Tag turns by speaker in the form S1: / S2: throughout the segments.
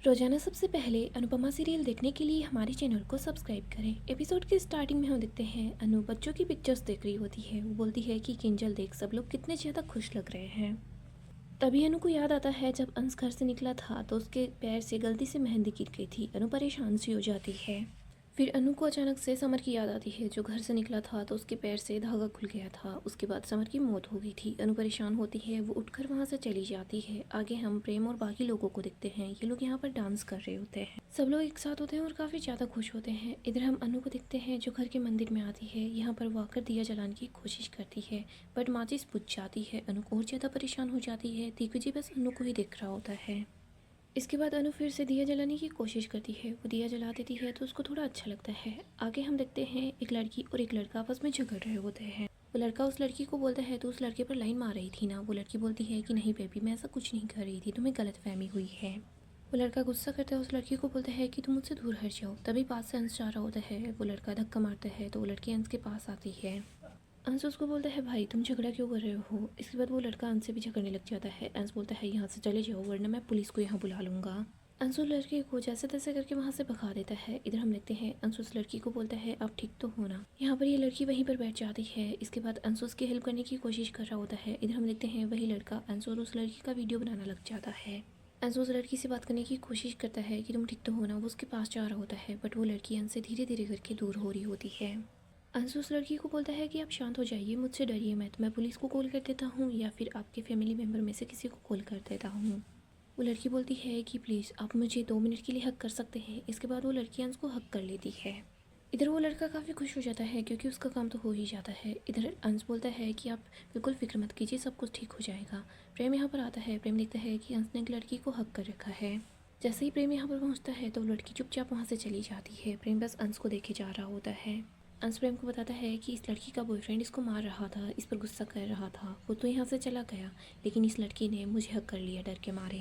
S1: रोजाना सबसे पहले अनुपमा सीरियल देखने के लिए हमारे चैनल को सब्सक्राइब करें। एपिसोड के स्टार्टिंग में हम देखते हैं अनु बच्चों की पिक्चर्स देख रही होती है। वो बोलती है कि किंजल देख, सब लोग कितने ज़्यादा खुश लग रहे हैं। तभी अनु को याद आता है जब अंश घर से निकला था तो उसके पैर से गलती से मेहंदी गिर गई थी। अनु परेशान सी हो जाती है। फिर अनु को अचानक से समर की याद आती है जो घर से निकला था तो उसके पैर से धागा खुल गया था। उसके बाद समर की मौत हो गई थी। अनु परेशान होती है, वो उठकर वहाँ से चली जाती है। आगे हम प्रेम और बाकी लोगों को देखते हैं। ये लोग यहाँ पर डांस कर रहे होते हैं। सब लोग एक साथ होते हैं और काफ़ी ज़्यादा खुश होते हैं। इधर हम अनु को देखते हैं जो घर के मंदिर में आती है। यहाँ पर वो आकर दिया जलाने की कोशिश करती है बट माचिस बुझ जाती है। अनु और ज़्यादा परेशान हो जाती है। दिग्विजय बस अनु को ही देख रहा होता है। इसके बाद अनु फिर से दिया जलाने की कोशिश करती है। वो दिया जला देती है तो उसको थोड़ा अच्छा लगता है। आगे हम देखते हैं एक लड़की और एक लड़का आपस में झगड़ रहे होते हैं। वो लड़का उस लड़की को बोलता है तो उस लड़के पर लाइन मार रही थी ना। वो लड़की बोलती है कि नहीं बेबी, मैं ऐसा कुछ नहीं कर रही थी, तुम्हें गलतफहमी हुई है। वो लड़का गुस्सा करता है, उस लड़की को बोलता है कि तुम मुझसे दूर हट जाओ। तभी पास से अंश जा रहा होता है। वो लड़का धक्का मारता है तो वो लड़की अंश के पास आती है। अंश उसको बोलता है भाई तुम झगड़ा क्यों कर रहे हो। इसके बाद वो लड़का अंश से भी झगड़ने लग जाता है। अंश बोलता है यहाँ से चले जाओ वरना मैं पुलिस को यहाँ बुला लूँगा। अंशु लड़के को जैसे तैसे करके वहाँ से भगा देता है। इधर हम देखते हैं अंशु उस लड़की को बोलता है आप ठीक तो हो ना। यहाँ पर ये लड़की वहीं पर बैठ जाती है। इसके बाद अंशु उसकी हेल्प करने की कोशिश कर रहा होता है। इधर हम देखते हैं वही लड़का अंशु और उस लड़की का वीडियो बनाना लग जाता है। अंशु उस लड़की से बात करने की कोशिश करता है कि तुम ठीक तो हो ना। वो उसके पास जा रहा होता है बट वो लड़की अंश से धीरे धीरे करके दूर हो रही होती है। अंशु उस लड़की को बोलता है कि आप शांत हो जाइए, मुझसे डरिए मत, मैं पुलिस को कॉल कर देता हूँ या फिर आपके फैमिली मेम्बर में से किसी को कॉल कर देता हूँ। वो लड़की बोलती है कि प्लीज़ आप मुझे 2 मिनट के लिए हक कर सकते हैं। इसके बाद वो लड़की अंश को हक कर लेती है। इधर वो लड़का काफ़ी खुश हो जाता है क्योंकि उसका काम तो हो ही जाता है। इधर अंश बोलता है कि आप बिल्कुल फिक्र मत कीजिए, सब कुछ ठीक हो जाएगा। प्रेम यहाँ पर आता है। प्रेम देखता है कि अंश ने एक लड़की को हक कर रखा है। जैसे ही प्रेम यहाँ पर पहुँचता है तो वो लड़की चुपचाप वहाँ से चली जाती है। प्रेम बस अंश को देखे जा रहा होता है। अंश प्रेम को बताता है कि इस लड़की का बॉयफ्रेंड इसको मार रहा था, इस पर गुस्सा कर रहा था, वो तो यहाँ से चला गया लेकिन इस लड़की ने मुझे हक कर लिया डर के मारे।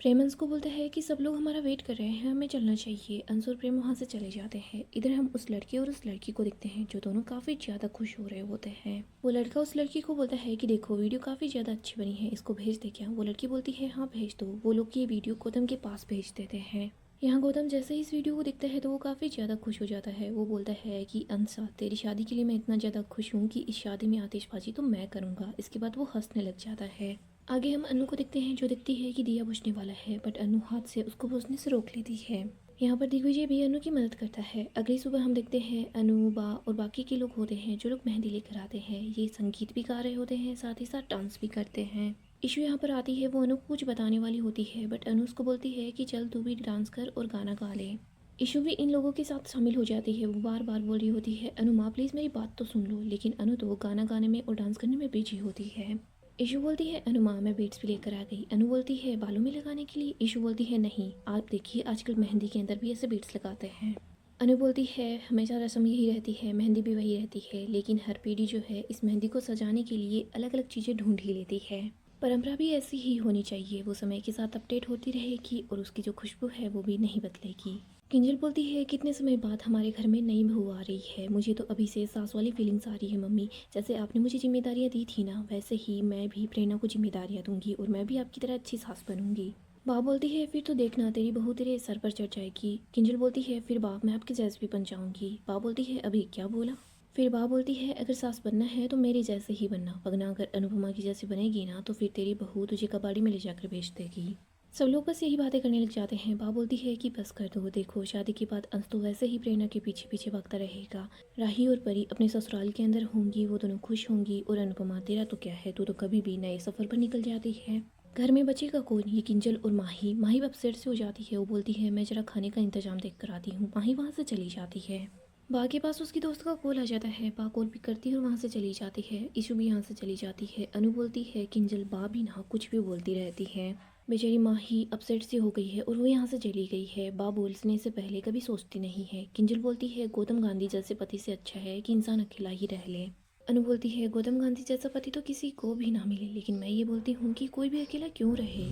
S1: प्रेम अंश को बोलता है कि सब लोग हमारा वेट कर रहे हैं, हमें चलना चाहिए। अंश और प्रेम वहाँ से चले जाते हैं। इधर हम उस लड़के और उस लड़की को देखते हैं जो दोनों काफ़ी ज़्यादा खुश हो रहे होते हैं। वो लड़का उस लड़की को बोलता है कि देखो वीडियो काफ़ी ज़्यादा अच्छी बनी है, इसको भेज दे क्या। वो लड़की बोलती है हाँ भेज दो। वो लोग ये वीडियो गौतम के पास भेज देते हैं। यहाँ गौतम जैसे ही इस वीडियो को देखता है तो वो काफ़ी ज़्यादा खुश हो जाता है। वो बोलता है कि अंशा तेरी शादी के लिए मैं इतना ज़्यादा खुश हूँ कि इस शादी में आतिशबाजी तो मैं करूँगा। इसके बाद वो हंसने लग जाता है। आगे हम अनु को देखते हैं जो देखती है कि दिया बुझने वाला है बट अनु हाथ से उसको बुझने से रोक लेती है। यहाँ पर दिग्विजय भी अनु की मदद करता है। अगली सुबह हम देखते हैं अनु बा और बाकी के लोग होते हैं जो लोग मेहंदी लेकर आते हैं। ये संगीत भी गा रहे होते हैं, साथ ही साथ डांस भी करते हैं। इशू यहाँ पर आती है, वो अनु को कुछ बताने वाली होती है बट अनु उसको बोलती है कि चल तू भी डांस कर और गाना गा ले। इशू भी इन लोगों के साथ शामिल हो जाती है। वो बार बार बोल रही होती है अनु माँ प्लीज़ मेरी बात तो सुन लो, लेकिन अनु तो गाना गाने में और डांस करने में बिजी होती है। इशू बोलती है अनु माँ मैं बीट्स भी लेकर आ गई। अनु बोलती है बालों में लगाने के लिए। इशू बोलती है नहीं, आप देखिए आजकल मेहंदी के अंदर भी ऐसे बीट्स लगाते हैं। अनु बोलती है हमेशा रस्म यही रहती है, मेहंदी भी वही रहती है, लेकिन हर पीढ़ी जो है इस मेहंदी को सजाने के लिए अलग अलग चीज़ें ढूंढ ही लेती है। परंपरा भी ऐसी ही होनी चाहिए, वो समय के साथ अपडेट होती रहेगी और उसकी जो खुशबू है वो भी नहीं बदलेगी। किंजल बोलती है कितने समय बाद हमारे घर में नई बहू आ रही है, मुझे तो अभी से सास वाली फीलिंग्स आ रही है मम्मी। जैसे आपने मुझे जिम्मेदारियाँ दी थी ना, वैसे ही मैं भी प्रेरणा को जिम्मेदारियाँ दूंगी और मैं भी आपकी तरह अच्छी सास बनूंगी। बाप बोलती है फिर तो देखना तेरी बहू तेरे सर पर चढ़ जाएगी। किंजल बोलती है फिर बाप मैं आपके जैसे भी बन जाऊंगी। बाप बोलती है अभी क्या बोला। फिर बाप बोलती है अगर सास बनना है तो मेरी जैसे ही बनना, वरना अगर अनुपमा की जैसी बनेगी ना तो फिर तेरी बहू तुझे कबाड़ी में ले जाकर भेज देगी। सब लोग बस यही बातें करने लग जाते हैं। बाप बोलती है कि बस कर दो, देखो शादी के बाद अंश तो वैसे ही प्रेरणा के पीछे पीछे भागता रहेगा। राही और परी अपने ससुराल के अंदर होंगी, वो दोनों खुश होंगी और अनुपमा तेरा तो क्या है, तू तो कभी भी नए सफ़र पर निकल जाती है। घर में बचेगा कौन, ये किंजल और माही। माही अपसेट से हो जाती है। वो बोलती है मैं जरा खाने का इंतजाम देख कर आती हूँ। माही वहाँ से चली जाती है। बा के पास उसकी दोस्त का कॉल आ जाता है। बा कॉल पिक करती है और वहाँ से चली जाती है। इशू भी यहाँ से चली जाती है। अनु बोलती है किंजल बा भी ना कुछ भी बोलती रहती है। बेचारी माही अपसेट सी हो गई है और वो यहाँ से चली गई है। बा बोलने से पहले कभी सोचती नहीं है। किंजल बोलती है गौतम गांधी जैसे पति से अच्छा है कि इंसान अकेला ही रह ले। अनु बोलती है गौतम गांधी जैसा पति तो किसी को भी ना मिले, लेकिन मैं ये बोलती हूँ कि कोई भी अकेला क्यों रहे।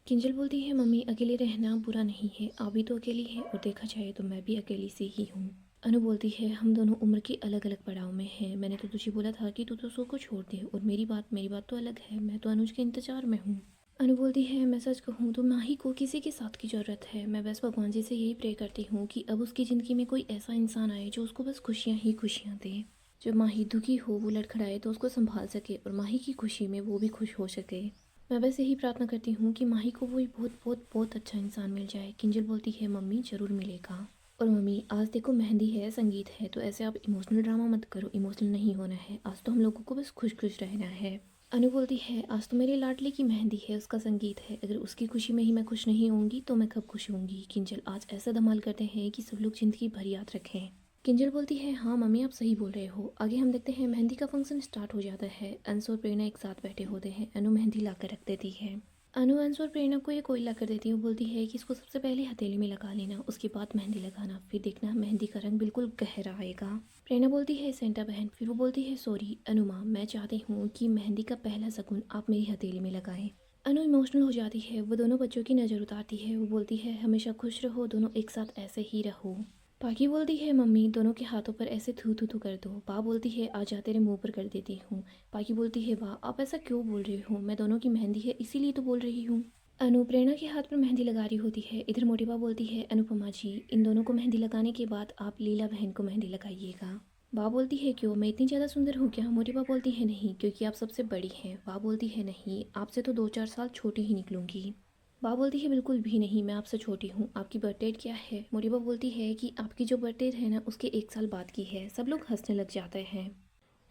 S1: किंजल बोलती है मम्मी अकेले रहना बुरा नहीं है, आप भी तो अकेली है और देखा जाए तो मैं भी अकेली सी ही हूँ। अनु बोलती है हम दोनों उम्र के अलग अलग पड़ाव में हैं। मैंने तो तुझे बोला था कि तू तो सो को छोड़ दे और मेरी बात तो अलग है, मैं तो अनुज के इंतजार में हूँ। अनु बोलती है, मैं सच कहूँ तो माही को किसी के साथ की ज़रूरत है। मैं बस भगवान जी से यही प्रे करती हूँ कि अब उसकी ज़िंदगी में कोई ऐसा इंसान आए जो उसको बस खुशियाँ ही खुशियाँ दे। जब माही दुखी हो, वो लड़खड़ाए तो उसको संभाल सके और माही की खुशी में वो भी खुश हो सके। मैं बस यही प्रार्थना करती हूँ कि माही को वो बहुत बहुत बहुत अच्छा इंसान मिल जाए। किंजल बोलती है, मम्मी ज़रूर मिलेगा। और मम्मी, आज देखो मेहंदी है, संगीत है, तो ऐसे आप इमोशनल ड्रामा मत करो, इमोशनल नहीं होना है। आज तो हम लोगों को बस खुश खुश रहना है। अनु बोलती है, आज तो मेरे लाडले की मेहंदी है, उसका संगीत है, अगर उसकी खुशी में ही मैं खुश नहीं होंगी तो मैं कब खुश होंगी। किंजल, आज ऐसा धमाल करते हैं कि सब लोग जिंदगी भर याद रखें। किंजल बोलती है, हाँ मम्मी आप सही बोल रहे हो। आगे हम देखते हैं मेहंदी का फंक्शन स्टार्ट हो जाता है। अंशु और प्रेरणा एक साथ बैठे होते हैं। अनु मेहंदी ला कर रख देती है। अनु अंशु और प्रेरणा को ये कोई ला कर देती है। वो बोलती है कि इसको सबसे पहले हथेली में लगा लेना, उसके बाद मेहंदी लगाना, फिर देखना मेहंदी का रंग बिल्कुल गहरा आएगा। प्रेरणा बोलती है, सेंटा बहन। फिर वो बोलती है, सॉरी अनुमा, मैं चाहती हूँ कि मेहंदी का पहला शगुन आप मेरी हथेली में लगाएं। अनु इमोशनल हो जाती है। वो दोनों बच्चों की नज़र उतारती है। वो बोलती है, हमेशा खुश रहो, दोनों एक साथ ऐसे ही रहो। पाकी बोलती है, मम्मी दोनों के हाथों पर ऐसे थू थू थू कर दो। बा बोलती है, आजा तेरे मुंह पर कर देती हूँ। पाकी बोलती है, वाह आप ऐसा क्यों बोल रही हो, मैं दोनों की मेहंदी है इसीलिए तो बोल रही हूँ। अनु प्रेरणा के हाथ पर मेहंदी लगा रही होती है। इधर मोटी बा बोलती है, अनुपमा जी इन दोनों को मेहंदी लगाने के बाद आप लीला बहन को मेहंदी लगाइएगा। बा बोलती है, क्यों मैं इतनी ज़्यादा सुंदर हूँ क्या। मोटी बा बोलती है, नहीं क्योंकि आप सबसे बड़ी हैं। बा बोलती है, नहीं आपसे तो 2-4 साल छोटी ही निकलूंगी। बा बोलती है, बिल्कुल भी नहीं, मैं आपसे छोटी हूँ। आपकी बर्थ डेट क्या है। मोटी बा बोलती है कि आपकी जो बर्थ डेट है ना उसके 1 साल बाद की है। सब लोग हंसने लग जाते हैं।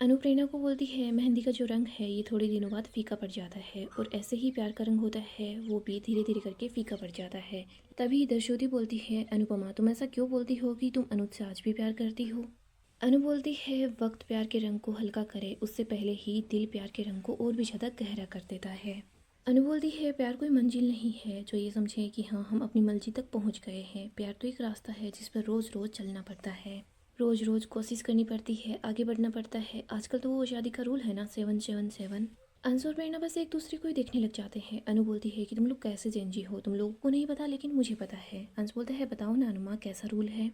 S1: अनु प्रेरणा को बोलती है, मेहंदी का जो रंग है ये थोड़े दिनों बाद फीका पड़ जाता है और ऐसे ही प्यार का रंग होता है वो भी धीरे धीरे करके फीका पड़ जाता है। तभी इधर श्रुति बोलती है, अनुपमा तुम ऐसा क्यों बोलती हो कि तुम अनुज से आज भी प्यार करती हो। अनु बोलती है, वक्त प्यार के रंग को हल्का करे, उससे पहले ही दिल प्यार के रंग को और भी ज़्यादा गहरा कर देता है। अनु बोलती है, प्यार कोई मंजिल नहीं है जो ये समझे कि हाँ हम अपनी मंजिल तक पहुँच गए हैं। प्यार तो एक रास्ता है जिस पर रोज़ रोज़ चलना पड़ता है, रोज़ रोज़ कोशिश करनी पड़ती है, आगे बढ़ना पड़ता है। आजकल तो वो शादी का रूल है ना, 7-7-7। अंशु और प्रेरणा बस एक दूसरे को ही देखने लग जाते हैं। अनु बोलती है कि तुम लोग कैसे जेंजी हो, तुम लोगों को नहीं पता लेकिन मुझे पता है। अंश बोलता है, बताओ ना अनुमा कैसा रूल है।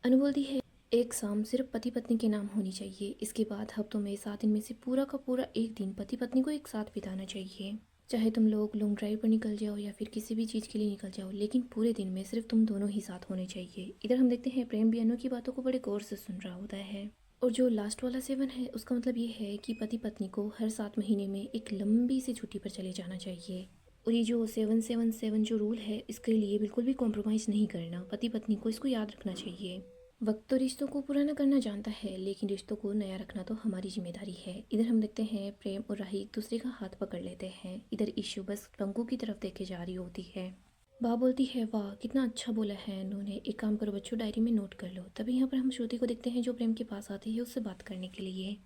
S1: अनु बोलती है, एक शाम सिर्फ पति पत्नी के नाम होनी चाहिए, इसके बाद हफ्तों में 7 दिन में से पूरा का पूरा एक दिन पति पत्नी को एक साथ बिताना चाहिए। चाहे तुम लोग लॉन्ग ड्राइव पर निकल जाओ या फिर किसी भी चीज़ के लिए निकल जाओ, लेकिन पूरे दिन में सिर्फ तुम दोनों ही साथ होने चाहिए। इधर हम देखते हैं प्रेम भी अनु की बातों को बड़े गौर से सुन रहा होता है। और जो लास्ट वाला 7 है उसका मतलब ये है कि पति पत्नी को हर 7 महीने में एक लंबी सी छुट्टी पर चले जाना चाहिए। और ये जो 7-7-7 जो रूल है इसके लिए बिल्कुल भी कॉम्प्रोमाइज़ नहीं करना, पति पत्नी को इसको याद रखना चाहिए। वक्त तो रिश्तों को पुराना करना जानता है लेकिन रिश्तों को नया रखना तो हमारी जिम्मेदारी है। इधर हम देखते हैं प्रेम और राही एक दूसरे का हाथ पकड़ लेते हैं। इधर इशू बस पंकु की तरफ देखे जा रही होती है। बा बोलती है, वाह कितना अच्छा बोला है उन्होंने, एक काम करो बच्चों डायरी में नोट कर लो। तभी यहाँ पर हम श्रुति को देखते हैं जो प्रेम के पास आती है उससे बात करने के लिए।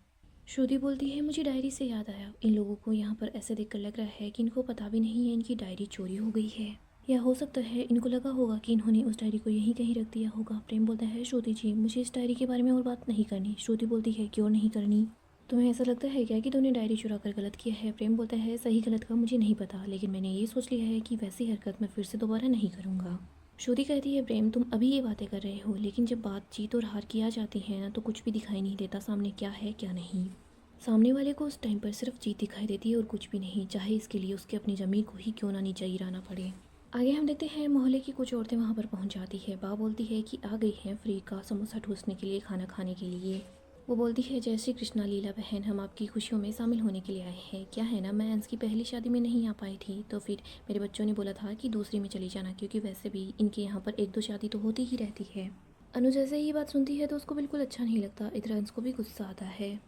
S1: श्रुति बोलती है, मुझे डायरी से याद आया, इन लोगों को यहाँ पर ऐसे देखकर लग रहा है कि इनको पता भी नहीं है इनकी डायरी चोरी हो गई है, या हो सकता है इनको लगा होगा कि इन्होंने उस डायरी को यहीं कहीं रख दिया होगा। प्रेम बोलता है, श्रुति जी मुझे इस डायरी के बारे में और बात नहीं करनी। श्रुति बोलती है, क्यों नहीं करनी, तुम्हें ऐसा लगता है क्या कि तुमने डायरी चुरा कर गलत किया है। प्रेम बोलता है, सही गलत का मुझे नहीं पता लेकिन मैंने ये सोच लिया है कि वैसी हरकत मैं फिर से दोबारा नहीं करूँगा। श्रुति कहती है, प्रेम तुम अभी ये बातें कर रहे हो लेकिन जब बात जीत और हार की आ जाती है ना तो कुछ भी दिखाई नहीं देता सामने क्या है क्या नहीं। सामने वाले को उस टाइम पर सिर्फ जीत दिखाई देती है और कुछ भी नहीं, चाहे इसके लिए उसके अपनी ज़मीर को ही क्यों ना नीचे गिराना पड़े। आगे हम देखते हैं मोहल्ले की कुछ औरतें वहाँ पर पहुँच जाती है। बा बोलती है कि आ गई हैं फ्री का समोसा ठूसने के लिए, खाना खाने के लिए। वो बोलती है, जय श्री कृष्णा लीला बहन, हम आपकी खुशियों में शामिल होने के लिए आए हैं। क्या है ना, मैं अंश की पहली शादी में नहीं आ पाई थी तो फिर मेरे बच्चों ने बोला था कि दूसरी में चली जाना, क्योंकि वैसे भी इनके यहाँ पर 1-2 शादी तो होती ही रहती है। अनु जैसे ही बात सुनती है तो उसको बिल्कुल अच्छा नहीं लगता। इधर अंश को भी गुस्सा आता है।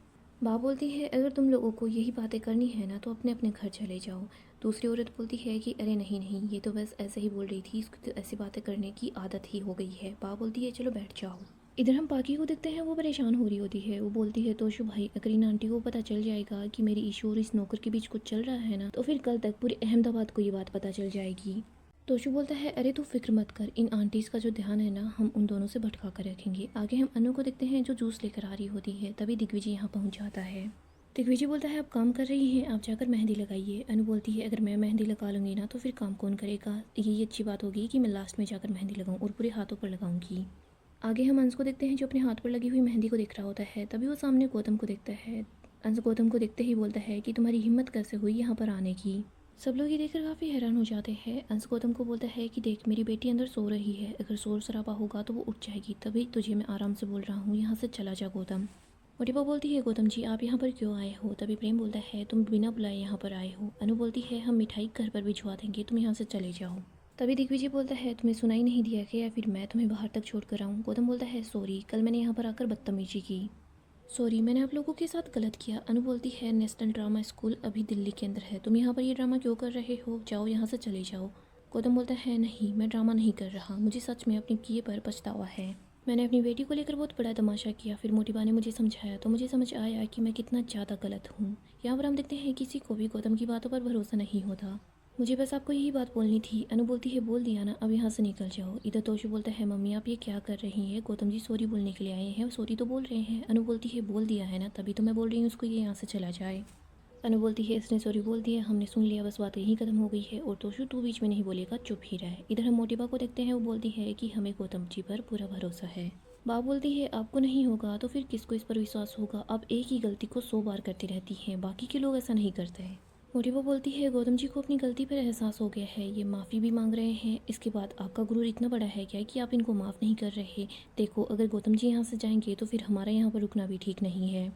S1: बा बोलती है, अगर तुम लोगों को यही बातें करनी है ना तो अपने अपने घर चले जाओ। दूसरी औरत बोलती है कि अरे नहीं नहीं, ये तो बस ऐसे ही बोल रही थी, इसको तो ऐसी बातें करने की आदत ही हो गई है। बा बोलती है, चलो बैठ जाओ। इधर हम पाकी को देखते हैं, वो परेशान हो रही होती है। वो बोलती है, तोशु भाई अगर इन आंटी को पता चल जाएगा कि मेरी ईशू और इस नौकर के बीच कुछ चल रहा है ना तो फिर कल तक पूरे अहमदाबाद को ये बात पता चल जाएगी। तोशु बोलता है, अरे तू फिक्र मत कर, इन आंटीज़ का जो ध्यान है ना हम उन दोनों से भटका कर रखेंगे। आगे हम अनु को देखते हैं जो जूस लेकर आ रही होती है। तभी दिग्विजय यहाँ पहुँच जाता है। दिग्विजय बोलता है, आप काम कर रही हैं, आप जाकर मेहंदी लगाइए। अनु बोलती है, अगर मैं मेहंदी लगा लूँगी ना तो फिर काम कौन करेगा, यही अच्छी बात होगी कि मैं लास्ट में जाकर मेहंदी लगाऊँ और पूरे हाथों पर लगाऊंगी। आगे हम अंश को देखते हैं जो अपने हाथ पर लगी हुई मेहंदी को देख रहा होता है। तभी वो सामने गौतम को देखता है। अंश गौतम को देखते ही बोलता है कि तुम्हारी हिम्मत कैसे हुई यहाँ पर आने की। सब लोग ये देखकर काफ़ी हैरान हो जाते हैं। अंश गौतम को बोलता है कि देख, मेरी बेटी अंदर सो रही है, अगर शोर शराबा होगा तो वो उठ जाएगी, तभी तुझे मैं आराम से बोल रहा हूँ, यहाँ से चला जा गौतम। मोटिवा बोलती है, गौतम जी आप यहाँ पर क्यों आए हो? तभी प्रेम बोलता है, तुम बिना बुलाए यहाँ पर आए हो। अनु बोलती है, हम मिठाई घर पर भिजवा देंगे, तुम यहाँ से चले जाओ। तभी दिग्विजय बोलता है, तुम्हें सुनाई नहीं दिया क्या, या फिर मैं तुम्हें बाहर तक छोड़ कर आऊँ? गौतम बोलता है, सॉरी, कल मैंने यहाँ पर आकर बदतमीजी की। सॉरी, मैंने आप लोगों के साथ गलत किया। अनु बोलती है, नेशनल ड्रामा स्कूल अभी दिल्ली के अंदर है, तुम यहाँ पर ये ड्रामा क्यों कर रहे हो? जाओ यहाँ से चले जाओ। गौतम बोलता है, नहीं मैं ड्रामा नहीं कर रहा, मुझे सच में अपने किए पर पछतावा है। मैंने अपनी बेटी को लेकर बहुत बड़ा तमाशा किया, फिर मोटिवा ने मुझे समझाया तो मुझे समझ आया कि मैं कितना ज़्यादा गलत हूँ। यहाँ पर हम देखते हैं किसी को भी गौतम की बातों पर भरोसा नहीं होता। मुझे बस आपको यही बात बोलनी थी। अनु बोलती है, बोल दिया ना, अब यहाँ से निकल जाओ। इधर तोशु बोलता है, मम्मी आप ये क्या कर रही हैं? गौतम जी सॉरी बोलने के लिए आए हैं, सॉरी तो बोल रहे हैं। अनु बोलती है, बोल दिया है ना, तभी तो मैं बोल रही हूँ उसको ये यहाँ से चला जाए। अनु बोलती है, इसने सॉरी बोल दिया, हमने सुन लिया, बस बात यहीं खत्म हो गई है, और तोशु तू बीच में नहीं बोलेगा, चुप ही रहे। इधर हम मोटिवा को देखते हैं, वो बोलती है कि हमें गौतम जी पर पूरा भरोसा है। बाप बोलती है, आपको नहीं होगा तो फिर किसको इस पर विश्वास होगा? आप एक ही गलती को 100 बार करती रहती हैं, बाकी के लोग ऐसा नहीं करते हैं। मोटिवा बोलती है, गौतम जी को अपनी गलती पर एहसास हो गया है, ये माफ़ी भी मांग रहे हैं, इसके बाद आपका गुरूर इतना बड़ा है क्या कि आप इनको माफ़ नहीं कर रहे? देखो, अगर गौतम जी यहाँ से जाएंगे तो फिर हमारा यहाँ पर रुकना भी ठीक नहीं है।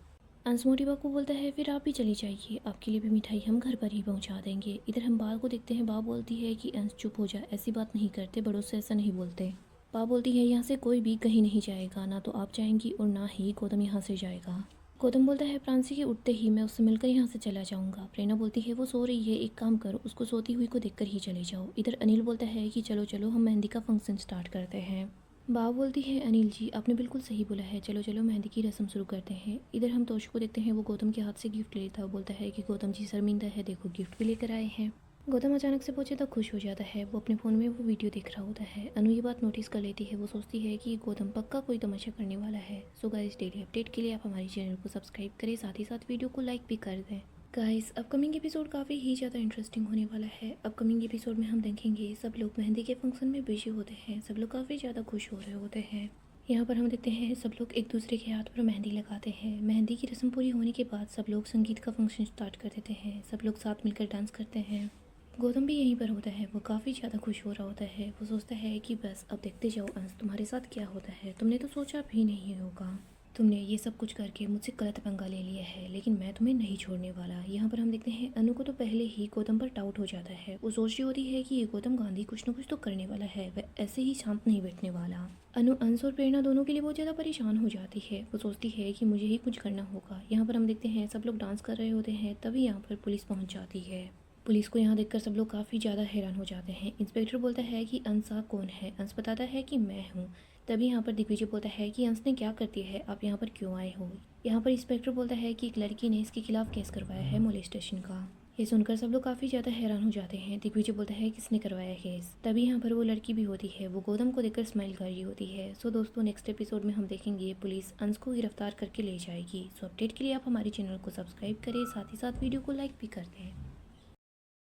S1: अंश मोटिवा को बोलता है, फिर आप भी चली जाइए, आपके लिए भी मिठाई हम घर पर ही पहुँचा देंगे। इधर हम बाप को देखते हैं, बाप बोलती है कि अंश चुप हो जा, ऐसी बात नहीं करते, बड़ों से ऐसा नहीं बोलते। बाप बोलती है, यहाँ से कोई भी कहीं नहीं जाएगा, ना तो आप जाएंगी और ना ही गौतम यहाँ से जाएगा। गौतम बोलता है, प्रांसी के उठते ही मैं उससे मिलकर यहाँ से चला जाऊँगा। प्रेरणा बोलती है, वो सो रही है, एक काम करो, उसको सोती हुई को देखकर ही चले जाओ। इधर अनिल बोलता है कि चलो चलो हम मेहंदी का फंक्शन स्टार्ट करते हैं। बाब बोलती है, अनिल जी आपने बिल्कुल सही बोला है, चलो चलो मेहंदी की रस्म शुरू करते हैं। इधर हम तोशु को देखते हैं, वो गौतम के हाथ से गिफ्ट लेता है, बोलता है कि गौतम जी शर्मिंदा है, देखो गिफ्ट भी लेकर आए हैं। गौतम अचानक से पहुंचे तो खुश हो जाता है, वो अपने फ़ोन में वो वीडियो देख रहा होता है। अनु ये बात नोटिस कर लेती है, वो सोचती है कि गौतम पक्का कोई तमाशा करने वाला है। सो गाइस, डेली अपडेट के लिए आप हमारे चैनल को सब्सक्राइब करें, साथ ही साथ वीडियो को लाइक भी कर दें। गाइस, अपकमिंग एपिसोड काफ़ी ही ज़्यादा इंटरेस्टिंग होने वाला है। अपकमिंग एपिसोड में हम देखेंगे सब लोग मेहंदी के फंक्शन में बिजी होते हैं, सब लोग काफ़ी ज़्यादा खुश हो रहे होते हैं। यहाँ पर हम देखते हैं सब लोग एक दूसरे के हाथ पर मेहंदी लगाते हैं। मेहंदी की रस्म पूरी होने के बाद सब लोग संगीत का फंक्शन स्टार्ट कर देते हैं, सब लोग साथ मिलकर डांस करते हैं। गौतम भी यहीं पर होता है, वो काफ़ी ज़्यादा खुश हो रहा होता है। वो सोचता है कि बस अब देखते जाओ अंश, तुम्हारे साथ क्या होता है, तुमने तो सोचा भी नहीं होगा, तुमने ये सब कुछ करके मुझसे गलत पंगा ले लिया है, लेकिन मैं तुम्हें नहीं छोड़ने वाला। यहाँ पर हम देखते हैं अनु को तो पहले ही गौतम पर डाउट हो जाता है। वो सोच रही होती है कि ये गौतम गांधी कुछ न कुछ तो करने वाला है, वह ऐसे ही शांत नहीं बैठने वाला। अनु अंश और प्रेरणा दोनों के लिए बहुत ज़्यादा परेशान हो जाती है। वो सोचती है कि मुझे ही कुछ करना होगा। यहाँ पर हम देखते हैं सब लोग डांस कर रहे होते हैं, तभी यहाँ पर पुलिस पहुँच जाती है। पुलिस को यहाँ देखकर सब लोग काफ़ी ज़्यादा हैरान हो जाते हैं। इंस्पेक्टर बोलता है कि अंश कौन है? अंश बताता है कि मैं हूँ। तभी यहाँ पर दिग्विजय बोलता है कि अंश ने क्या कर दिया है, आप यहाँ पर क्यों आए हो? यहाँ पर इंस्पेक्टर बोलता है कि एक लड़की ने इसके खिलाफ केस करवाया है, मोलेस्टेशन का। ये सुनकर सब लोग काफ़ी ज़्यादा हैरान हो जाते हैं। दिग्विजय बोलता है किसने करवाया केस? तभी यहाँ पर वो लड़की भी होती है, वो गौतम को देखकर स्माइल कर रही होती है। सो दोस्तों, नेक्स्ट एपिसोड में हम देखेंगे पुलिस अंश को गिरफ्तार करके ले जाएगी। सो अपडेट के लिए आप हमारे चैनल को सब्सक्राइब करें, साथ ही साथ वीडियो को लाइक भी कर दें।